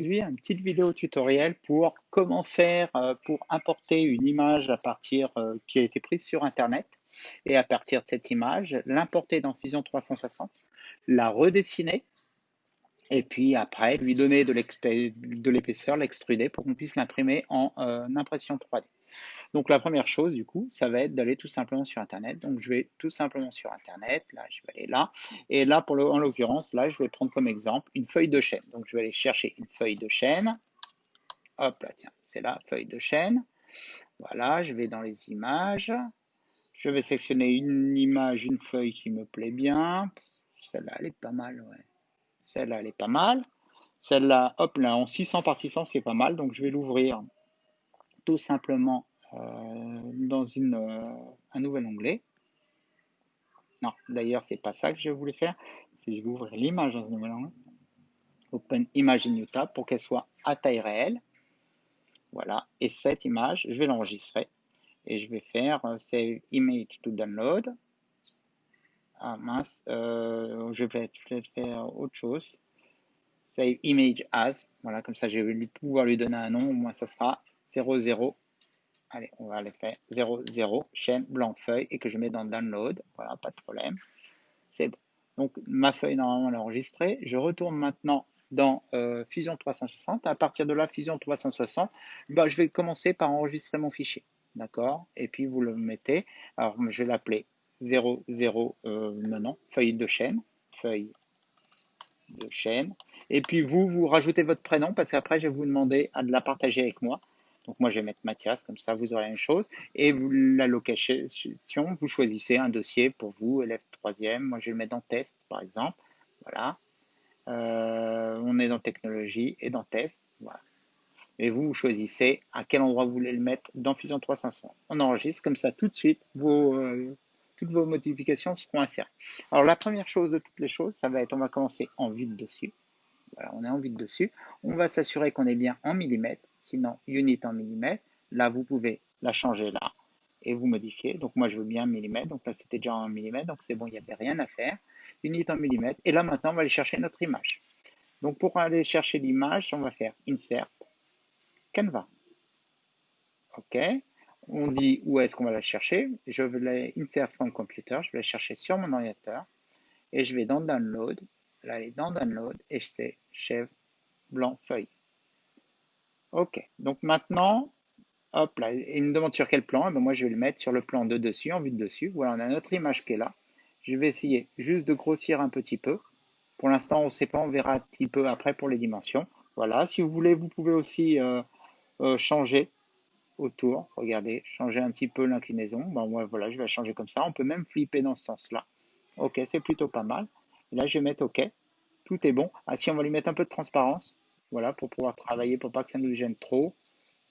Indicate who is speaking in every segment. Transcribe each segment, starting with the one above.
Speaker 1: aujourd'hui une petite vidéo tutoriel pour comment faire pour importer une image à partir qui a été prise sur Internet et à partir de cette image, l'importer dans Fusion 360, la redessiner et puis après lui donner de l'épaisseur, l'extruder pour qu'on puisse l'imprimer en impression 3D. Donc la première chose, du coup, ça va être d'aller tout simplement sur Internet. Donc je vais tout simplement sur Internet, là je vais aller là, et là en l'occurrence, là je vais prendre comme exemple une feuille de chêne. Donc je vais aller chercher une feuille de chêne, hop là tiens, c'est la feuille de chêne. Voilà, je vais dans les images, je vais sélectionner une image, une feuille qui me plaît bien. Celle-là elle est pas mal, ouais. Celle-là elle est pas mal. Celle-là, hop là, en 600 par 600, c'est pas mal, donc je vais l'ouvrir tout simplement dans un nouvel onglet. Non, d'ailleurs, c'est pas ça que je voulais faire. C'est que je vais ouvrir l'image dans un nouvel onglet. Open Image in New Tab pour qu'elle soit à taille réelle. Voilà. Et cette image, je vais l'enregistrer. Et je vais faire Save Image to Download. Ah mince, je vais peut-être faire autre chose. Save Image As. Voilà, comme ça, je vais pouvoir lui donner un nom. Au moins, ça sera 00. Allez, on va aller faire 00, chaîne, blanc, feuille, et que je mets dans Download. Voilà, pas de problème. C'est bon. Donc, ma feuille, normalement, elle est enregistrée. Je retourne maintenant dans Fusion 360. À partir de là, Fusion 360, bah, je vais commencer par enregistrer mon fichier. D'accord? Et puis, vous le mettez. Alors, je vais l'appeler 00 maintenant, feuille de chaîne. Feuille de chaîne. Et puis, vous rajoutez votre prénom parce qu'après, je vais vous demander à la partager avec moi. Donc moi, je vais mettre Mathias, comme ça, vous aurez la même chose. Et la location, vous choisissez un dossier pour vous, élève troisième. Moi, je vais le mettre dans test, par exemple. Voilà. On est dans technologie et dans test. Voilà. Et vous choisissez à quel endroit vous voulez le mettre dans Fusion 360. On enregistre, comme ça, tout de suite, toutes vos modifications seront insérées. Alors, la première chose de toutes les choses, ça va être, on va commencer en vue de dessus. Voilà, on est en vue de dessus. On va s'assurer qu'on est bien en millimètres, sinon unit en millimètres. Là, vous pouvez la changer là et vous modifier. Donc moi, je veux bien millimètres. Donc là, c'était déjà en millimètres, donc c'est bon, il n'y avait rien à faire. Unit en millimètres. Et là, maintenant, on va aller chercher notre image. Donc pour aller chercher l'image, on va faire Insert, Canva. OK. On dit où est-ce qu'on va la chercher. Je vais la Insert from Computer. Je vais la chercher sur mon ordinateur. Et je vais dans Download. Là, elle est dans Download. Et je sais chèvre, blanc, feuille. Ok, donc maintenant, hop là, il me demande sur quel plan. Eh ben moi, je vais le mettre sur le plan de dessus, en vue de dessus. Voilà, on a notre image qui est là. Je vais essayer juste de grossir un petit peu. Pour l'instant, on ne sait pas, on verra un petit peu après pour les dimensions. Voilà, si vous voulez, vous pouvez aussi changer autour. Regardez, changer un petit peu l'inclinaison. Ben, moi, voilà, je vais la changer comme ça. On peut même flipper dans ce sens-là. Ok, c'est plutôt pas mal. Et là, je vais mettre OK. Tout est bon. Ah, si on va lui mettre un peu de transparence. Voilà, pour pouvoir travailler, pour pas que ça nous gêne trop.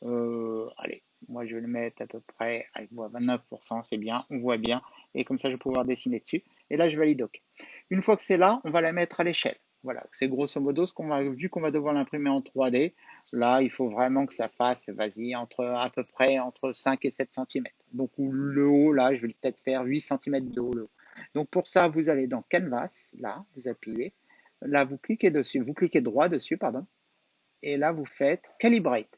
Speaker 1: Allez, moi je vais le mettre à peu près avec 29%, c'est bien, on voit bien, et comme ça je vais pouvoir dessiner dessus. Et là je valide OK. Une fois que c'est là, on va la mettre à l'échelle. Voilà, c'est grosso modo ce qu'on va, vu qu'on va devoir l'imprimer en 3D. Là, il faut vraiment que ça fasse, vas-y, à peu près entre 5 et 7 cm. Donc le haut, là, je vais peut-être faire 8 cm de haut. Le haut. Donc pour ça, vous allez dans Canvas, là, vous appuyez. Là, vous cliquez dessus, vous cliquez droit dessus, pardon. Et là, vous faites Calibrate.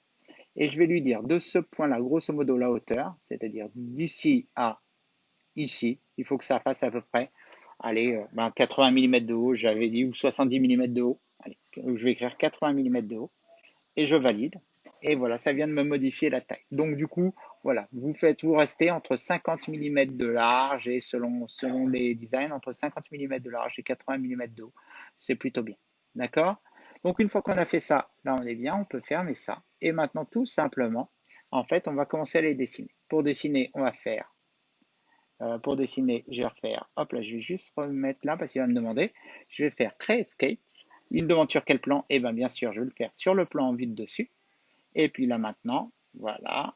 Speaker 1: Et je vais lui dire de ce point-là, grosso modo, la hauteur, c'est-à-dire d'ici à ici, il faut que ça fasse à peu près, allez, 80 mm de haut, j'avais dit, ou 70 mm de haut. Allez, je vais écrire 80 mm de haut et je valide. Et voilà, ça vient de me modifier la taille. Donc du coup, voilà, vous restez entre 50 mm de large et selon les designs, entre 50 mm de large et 80 mm de haut. C'est plutôt bien. D'accord? Donc une fois qu'on a fait ça, là on est bien, on peut fermer ça. Et maintenant tout simplement, en fait, on va commencer à les dessiner. Pour dessiner, on va faire, pour dessiner, je vais refaire, hop là, je vais juste remettre là parce qu'il va me demander, je vais faire créer sketch. Il me demande sur quel plan, et bien sûr, je vais le faire sur le plan en vue de dessus. Et puis là maintenant, voilà,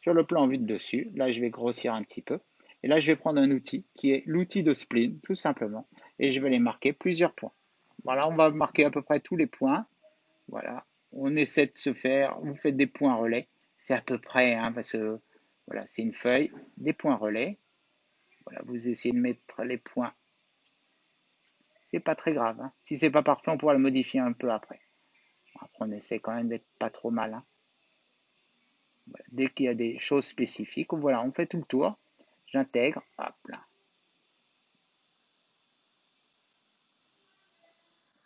Speaker 1: sur le plan en vue de dessus, là je vais grossir un petit peu. Et là je vais prendre un outil qui est l'outil de spline, tout simplement. Et je vais les marquer plusieurs points. Voilà, on va marquer à peu près tous les points. Voilà, on essaie de se faire, vous faites des points relais. C'est à peu près, hein, parce que voilà, c'est une feuille, des points relais. Voilà, vous essayez de mettre les points c'est pas très grave, hein. Si c'est pas parfait, on pourra le modifier un peu après. Après, on essaie quand même d'être pas trop mal, hein. Voilà. Dès qu'il y a des choses spécifiques, voilà, on fait tout le tour. J'intègre, hop là.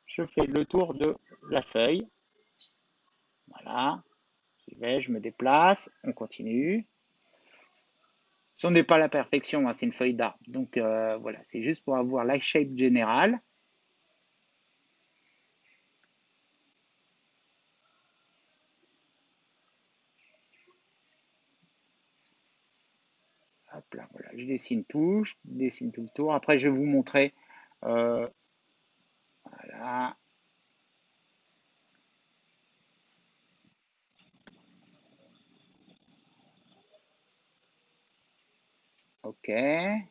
Speaker 1: Je fais le tour de la feuille. Voilà. J'y vais, je me déplace, on continue. Ce n'est pas la perfection, hein, c'est une feuille d'arbre. Donc voilà, c'est juste pour avoir la shape générale. Hop là, voilà, je dessine tout le tour. Après, je vais vous montrer. Voilà. Ok. Là,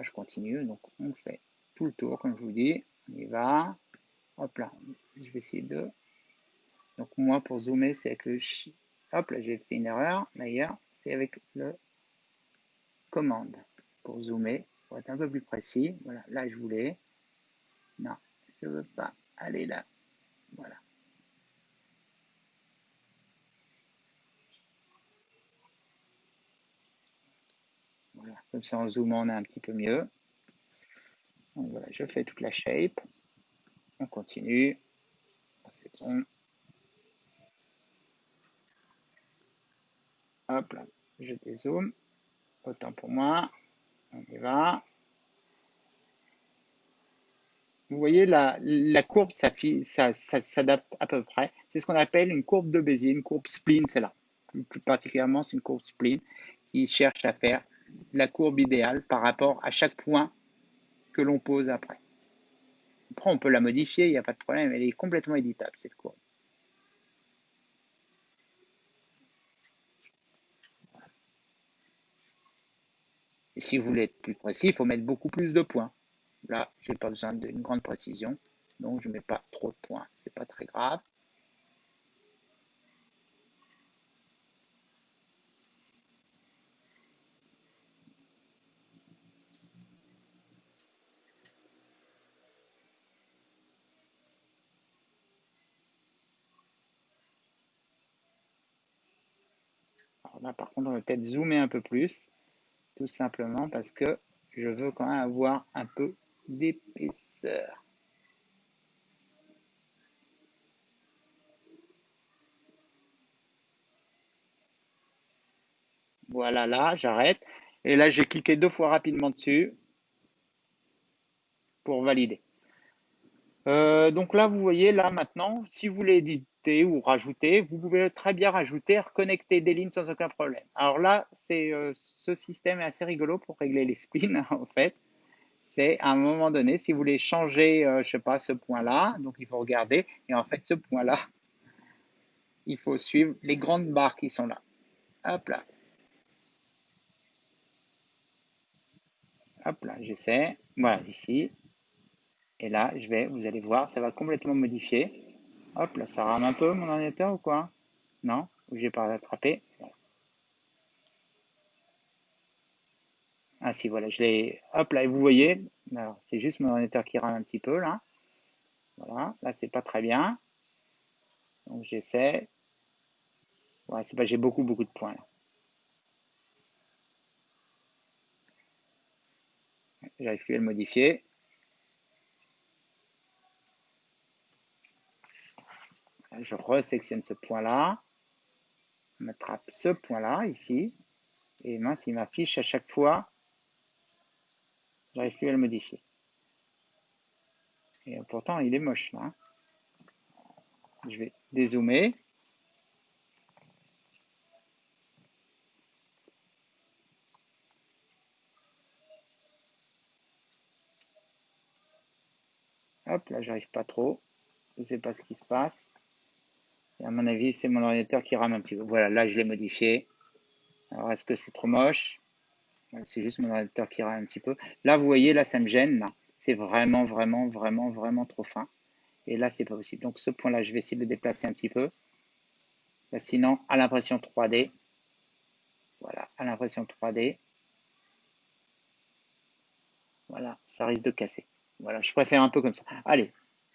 Speaker 1: je continue. Donc, on fait tout le tour, comme je vous dis. On y va. Hop là. Je vais essayer de. Donc, moi, pour zoomer, c'est avec le. Hop là, j'ai fait une erreur. D'ailleurs, c'est avec le commande. Pour zoomer, pour être un peu plus précis. Voilà, là, je voulais. Non, je ne veux pas aller là. Voilà. Voilà. Comme ça, en zoomant, on a un petit peu mieux. Donc, voilà, je fais toute la shape. On continue. C'est bon. Hop là, je dézoome. Autant pour moi. On y va. Vous voyez, la courbe, ça s'adapte à peu près. C'est ce qu'on appelle une courbe de Bézier, une courbe spline, c'est là. Plus particulièrement, c'est une courbe spline qui cherche à faire la courbe idéale par rapport à chaque point que l'on pose après. Après, on peut la modifier, il n'y a pas de problème. Elle est complètement éditable, cette courbe. Et si vous voulez être plus précis, il faut mettre beaucoup plus de points. Là, je n'ai pas besoin d'une grande précision, donc je ne mets pas trop de points. Ce n'est pas très grave. Alors là, par contre, on va peut-être zoomer un peu plus, tout simplement parce que je veux quand même avoir un peu d'épaisseur. Voilà, là, j'arrête. Et là, j'ai cliqué 2 fois rapidement dessus pour valider. Donc là, vous voyez, là maintenant, si vous voulez éditer ou rajouter, vous pouvez très bien rajouter, reconnecter des lignes sans aucun problème. Alors là, ce système est assez rigolo pour régler les splines, en fait. C'est à un moment donné, si vous voulez changer, je sais pas, ce point-là, donc il faut regarder, et en fait, ce point-là, il faut suivre les grandes barres qui sont là. Hop là, hop là, j'essaie. Voilà, ici. Et là, vous allez voir, ça va complètement modifier. Hop là, ça rame un peu mon ordinateur ou quoi? Non? Ou j'ai pas rattrapé? Ah si, voilà, je l'ai. Hop là, et vous voyez, alors c'est juste mon ordinateur qui rame un petit peu là. Voilà, là c'est pas très bien. Donc j'essaie. Ouais, c'est pas, j'ai beaucoup de points là. J'arrive plus à le modifier. Là, je resectionne ce point-là. On attrape ce point-là ici. Et mince, il m'affiche à chaque fois. J'arrive plus à le modifier. Et pourtant, il est moche là. Je vais dézoomer. Hop, là, j'arrive pas trop. Je ne sais pas ce qui se passe. Et à mon avis, c'est mon ordinateur qui rame un petit peu. Voilà, là, je l'ai modifié. Alors, est-ce que c'est trop moche? C'est juste mon ordinateur qui rame un petit peu. Là, vous voyez, là, ça me gêne. Là. C'est vraiment trop fin. Et là, c'est pas possible. Donc, ce point-là, je vais essayer de le déplacer un petit peu. Là, sinon, à l'impression 3D. Voilà, à l'impression 3D. Voilà, ça risque de casser. Voilà, je préfère un peu comme ça. Allez,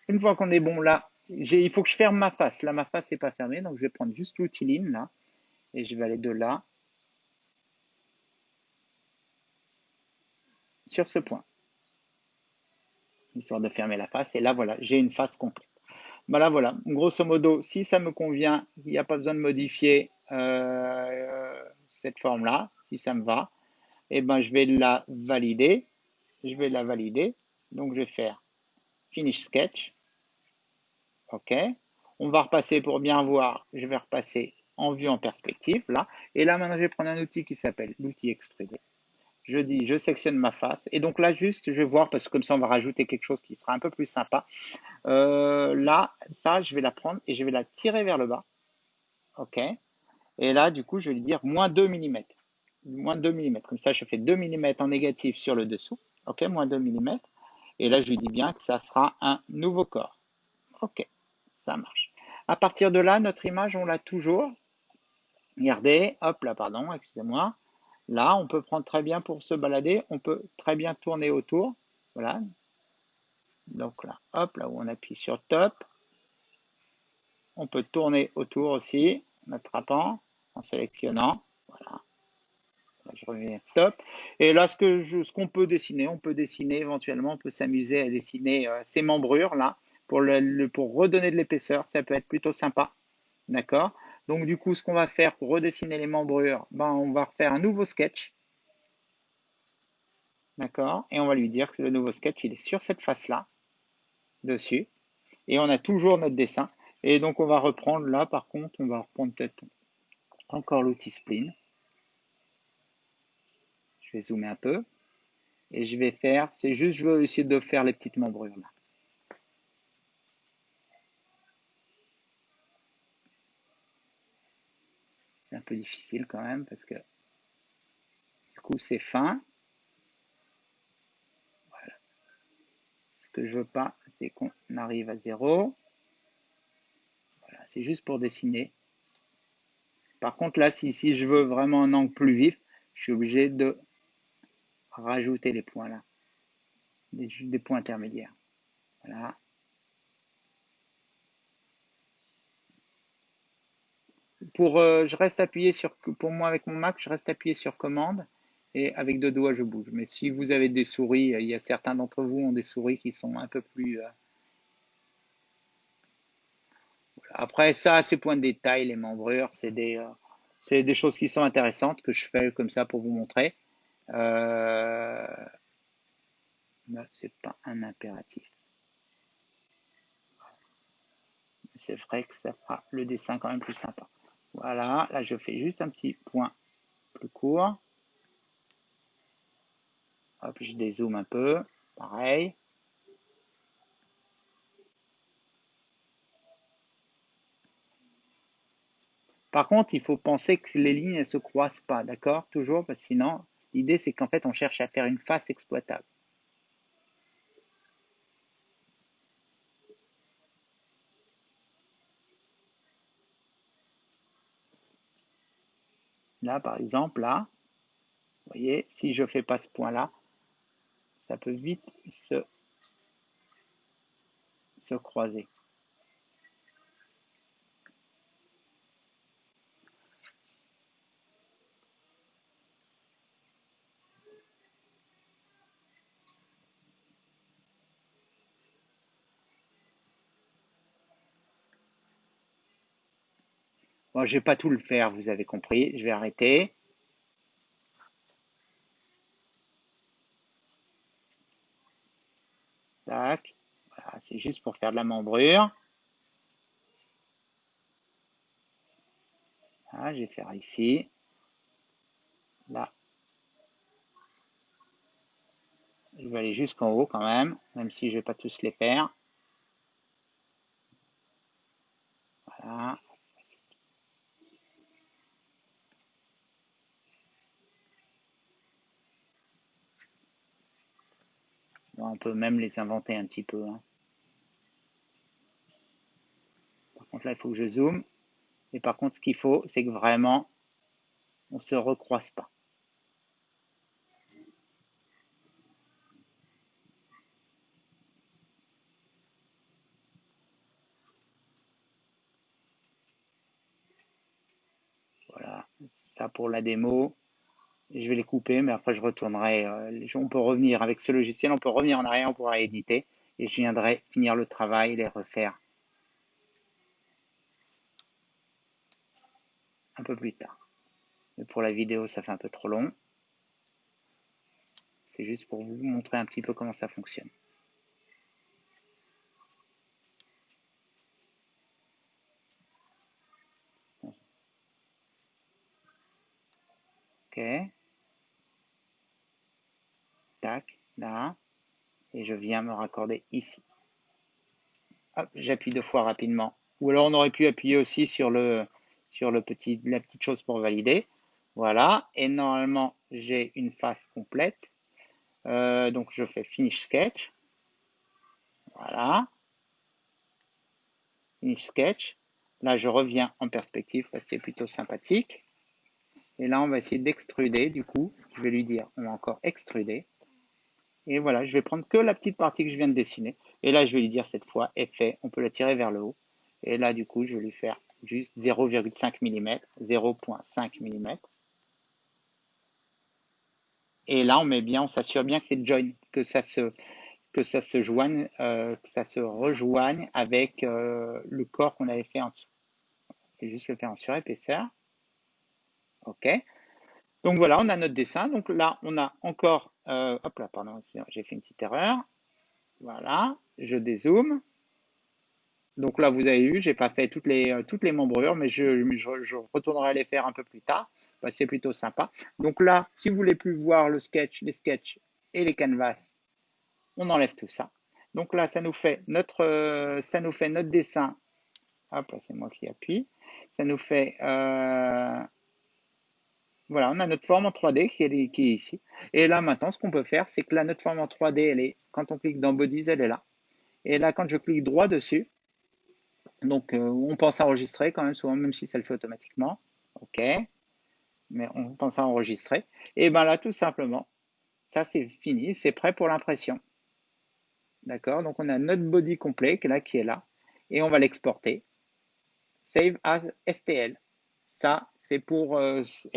Speaker 1: une fois qu'on est bon là, il faut que je ferme ma face. Là, ma face n'est pas fermée, donc je vais prendre juste l'outil Line là, et je vais aller de là sur ce point, histoire de fermer la face. Et là, voilà, j'ai une face complète. Ben là, voilà, grosso modo, si ça me convient, il n'y a pas besoin de modifier cette forme-là, si ça me va, et ben je vais la valider. Je vais la valider. Donc, je vais faire Finish Sketch. OK. On va repasser pour bien voir. Je vais repasser en vue en perspective, là. Et là, maintenant, je vais prendre un outil qui s'appelle l'outil extruder. Je dis, je sectionne ma face. Et donc là, juste, je vais voir, parce que comme ça, on va rajouter quelque chose qui sera un peu plus sympa. Là, ça, je vais la prendre et je vais la tirer vers le bas. OK. Et là, du coup, je vais lui dire moins 2 mm. Moins 2 mm. Comme ça, je fais 2 mm en négatif sur le dessous. OK, moins 2 mm. Et là, je lui dis bien que ça sera un nouveau corps. OK, ça marche. À partir de là, notre image, on l'a toujours. Regardez, hop là, pardon, excusez-moi. Là, on peut prendre très bien pour se balader. On peut très bien tourner autour. Voilà. Donc là, hop, là où on appuie sur top. On peut tourner autour aussi, en attrapant, en sélectionnant. Voilà. Je reviens top. Et là, ce qu'on peut dessiner, on peut dessiner éventuellement, on peut s'amuser à dessiner ces membrures là pour redonner de l'épaisseur. Ça peut être plutôt sympa. D'accord? Donc, du coup, ce qu'on va faire pour redessiner les membrures, ben, on va refaire un nouveau sketch. D'accord? Et on va lui dire que le nouveau sketch, il est sur cette face-là, dessus. Et on a toujours notre dessin. Et donc, on va reprendre là, par contre, on va reprendre peut-être encore l'outil spline. Je vais zoomer un peu. Et je vais faire, c'est juste, je veux essayer de faire les petites membrures là. C'est un peu difficile quand même parce que du coup c'est fin. Voilà. Ce que je veux pas, c'est qu'on arrive à 0. Voilà, c'est juste pour dessiner. Par contre là, si je veux vraiment un angle plus vif, je suis obligé de rajouter les points là, des points intermédiaires. Voilà. Je reste appuyé pour moi avec mon Mac, je reste appuyé sur commande et avec deux doigts je bouge. Mais si vous avez des souris, il y a certains d'entre vous ont des souris qui sont un peu plus. Après ça, ces points de détail, les membrures, c'est des choses qui sont intéressantes que je fais comme ça pour vous montrer. Là, c'est pas un impératif. C'est vrai que ça fera le dessin quand même plus sympa. Voilà, là je fais juste un petit point plus court. Hop, je dézoome un peu. Pareil. Par contre, il faut penser que les lignes ne se croisent pas, d'accord? Toujours, parce que sinon, l'idée c'est qu'en fait on cherche à faire une face exploitable. Là, par exemple, là, vous voyez, si je ne fais pas ce point-là, ça peut vite se croiser. Bon, je ne vais pas tout le faire, vous avez compris. Je vais arrêter. Tac. Voilà, c'est juste pour faire de la membrure. Voilà, je vais faire ici. Là. Je vais aller jusqu'en haut quand même si je ne vais pas tous les faire. Voilà. Bon, on peut même les inventer un petit peu. Hein. Par contre, là, il faut que je zoome. Et par contre, ce qu'il faut, c'est que vraiment, on ne se recroise pas. ça pour la démo. Je vais les couper, mais après je retournerai. On peut revenir avec ce logiciel, on peut revenir en arrière, on pourra éditer. Et je viendrai finir le travail, les refaire un peu plus tard. Mais pour la vidéo, ça fait un peu trop long. C'est juste pour vous montrer un petit peu comment ça fonctionne. Ok. Tac, là. Et je viens me raccorder ici. Hop, j'appuie 2 fois rapidement. Ou alors on aurait pu appuyer aussi sur la petite chose pour valider. Voilà. Et normalement, j'ai une face complète. Donc je fais Finish Sketch. Voilà. Finish Sketch. Là, je reviens en perspective parce que c'est plutôt sympathique. Et là, on va essayer d'extruder. Du coup, je vais lui dire, on va encore extruder. Et voilà, je vais prendre que la petite partie que je viens de dessiner. Et là, je vais lui dire cette fois, effet, on peut la tirer vers le haut. Et là, du coup, je vais lui faire juste 0,5 mm, 0,5 mm. Et là, on met bien, on s'assure bien que c'est join, que ça se joigne, que ça se rejoigne avec le corps qu'on avait fait en dessous. C'est juste le faire en surépaisseur. OK. Donc voilà, on a notre dessin. Donc là, on a encore, hop là, pardon, j'ai fait une petite erreur. Voilà, je dézoome. Donc là, vous avez vu, j'ai pas fait toutes les membrures, mais je retournerai les faire un peu plus tard. Bah, c'est plutôt sympa. Donc là, si vous voulez plus voir les sketchs et les canvas, on enlève tout ça. Donc là, ça nous fait notre dessin. Hop, là, c'est moi qui appuie. Ça nous fait, voilà, on a notre forme en 3D qui est ici. Et là, maintenant, ce qu'on peut faire, c'est que là, notre forme en 3D, quand on clique dans Bodies, elle est là. Et là, quand je clique droit dessus, donc on pense à enregistrer quand même souvent, même si ça le fait automatiquement. OK, mais on pense à enregistrer. Et bien là, tout simplement, ça c'est fini, c'est prêt pour l'impression. D'accord, donc on a notre body complet qui est là. Et on va l'exporter. Save as STL. Ça, c'est pour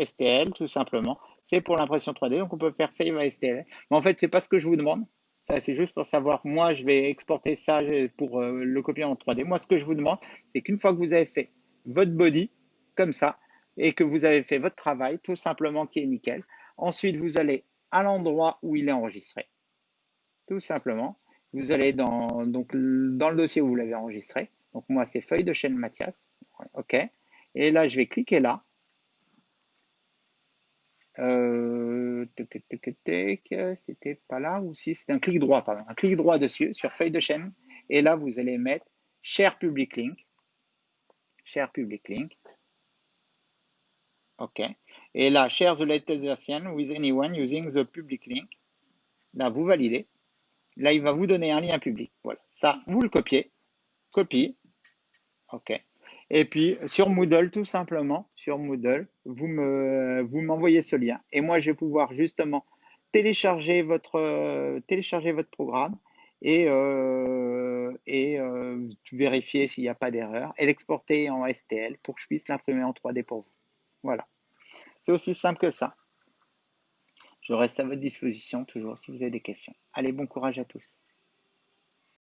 Speaker 1: STL, tout simplement. C'est pour l'impression 3D, donc on peut faire Save as STL. Mais en fait, c'est pas ce que je vous demande. Ça, c'est juste pour savoir, moi, je vais exporter ça pour le copier en 3D. Moi, ce que je vous demande, c'est qu'une fois que vous avez fait votre body, comme ça, et que vous avez fait votre travail, tout simplement, qui est nickel, ensuite, vous allez à l'endroit où il est enregistré, tout simplement. Vous allez donc, dans le dossier où vous l'avez enregistré. Donc, moi, c'est feuille de chaîne Mathias. OK. Et là, je vais cliquer là. C'était pas là ou si c'était un clic droit, pardon. Un clic droit dessus sur feuille de chaîne. Et là, vous allez mettre Share Public Link. Share Public Link. OK. Et là, Share the latest version with anyone using the public link. Là, vous validez. Là, il va vous donner un lien public. Voilà. Ça, vous le copiez. Copie. OK. Et puis, sur Moodle, tout simplement, sur Moodle, vous m'envoyez ce lien. Et moi, je vais pouvoir justement télécharger votre programme et vérifier s'il n'y a pas d'erreur et l'exporter en STL pour que je puisse l'imprimer en 3D pour vous. Voilà. C'est aussi simple que ça. Je reste à votre disposition toujours si vous avez des questions. Allez, bon courage à tous.